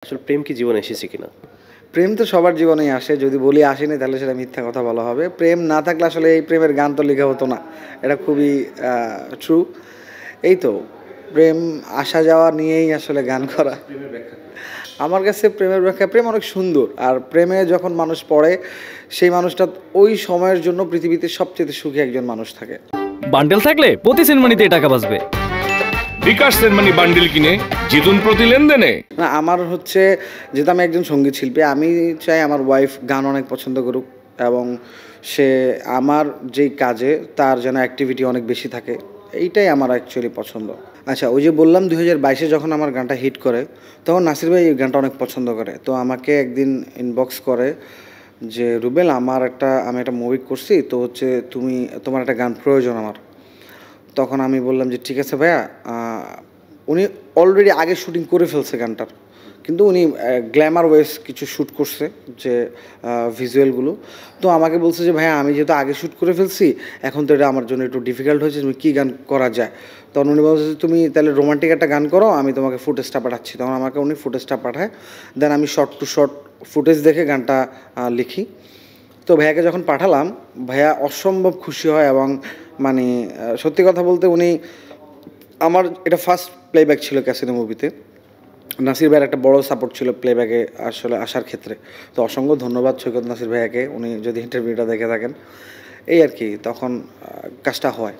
আসলে প্রেম কি জীবনে এসেছে কিনা? প্রেম তো সবার জীবনেই আসে। যদি বলি আসেনি তাহলে সেটা মিথ্যা কথা বলা হবে। প্রেম না থাকলে আসলে এই প্রেমের গান তো লেখা হতো না। এটা খুবই ট্রু। এই তো প্রেম আসা যাওয়া নিয়েই আসলে গান করা। আমার কাছে প্রেমের ব্যাখ্যা, প্রেম অনেক সুন্দর। আর প্রেমে যখন মানুষ পড়ে, সেই মানুষটা ওই সময়ের জন্য পৃথিবীতে সবচেয়ে সুখী একজন মানুষ থাকে। বান্ডেল থাকলে প্রতি সেনমানিতে টাকা বাঁচবে। বিকাশ সেনমানি বান্ডিল কিনে জিতুন প্রতি লেনদেনে। না, আমার হচ্ছে, যেহেতু আমি একজন সঙ্গীত শিল্পী, আমি চাই আমার ওয়াইফ গান অনেক পছন্দ করুক এবং সে আমার যেই কাজে তার যেন অ্যাক্টিভিটি অনেক বেশি থাকে। এইটাই আমার অ্যাকচুয়ালি পছন্দ। আচ্ছা, ওই যে বললাম 2022-এ যখন আমার গানটা হিট করে, তখন নাসির ভাই এই গানটা অনেক পছন্দ করে। তো আমাকে একদিন ইনবক্স করে যে, রুবেল, আমি একটা মুভি করছি, তো হচ্ছে তোমার একটা গান প্রয়োজন আমার। তখন আমি বললাম যে ঠিক আছে ভাইয়া। উনি অলরেডি আগে শুটিং করে ফেলছে গানটার, কিন্তু উনি গ্ল্যামার ওয়েস কিছু শ্যুট করছে, যে ভিজুয়ালগুলো। তো আমাকে বলছে যে ভাইয়া, আমি যেহেতু আগে শ্যুট করে ফেলছি, এখন তো এটা আমার জন্য একটু ডিফিকাল্ট হয়েছে, তুমি কী গান করা যায়। তখন উনি বলছে যে তুমি তাহলে রোমান্টিক একটা গান করো, আমি তোমাকে ফুটেজটা পাঠাচ্ছি। তখন আমাকে উনি ফুটেজটা পাঠায়, দেন আমি শর্ট টু শর্ট ফুটেজ দেখে গানটা লিখি। তো ভাইয়াকে যখন পাঠালাম, ভাইয়া অসম্ভব খুশি হয় এবং মানে সত্যি কথা বলতে আমার এটা ফার্স্ট প্লেব্যাক ছিল ক্যাসিনো মুভিতে। নাসির ভাইয়ের একটা বড় সাপোর্ট ছিল প্লেব্যাকে আসলে আসার ক্ষেত্রে। তো অসংখ্য ধন্যবাদ সৈকত নাসির ভাইয়াকে, উনি যদি ইন্টারভিউটা দেখে থাকেন। এই আর কি, তখন কাজটা হয়।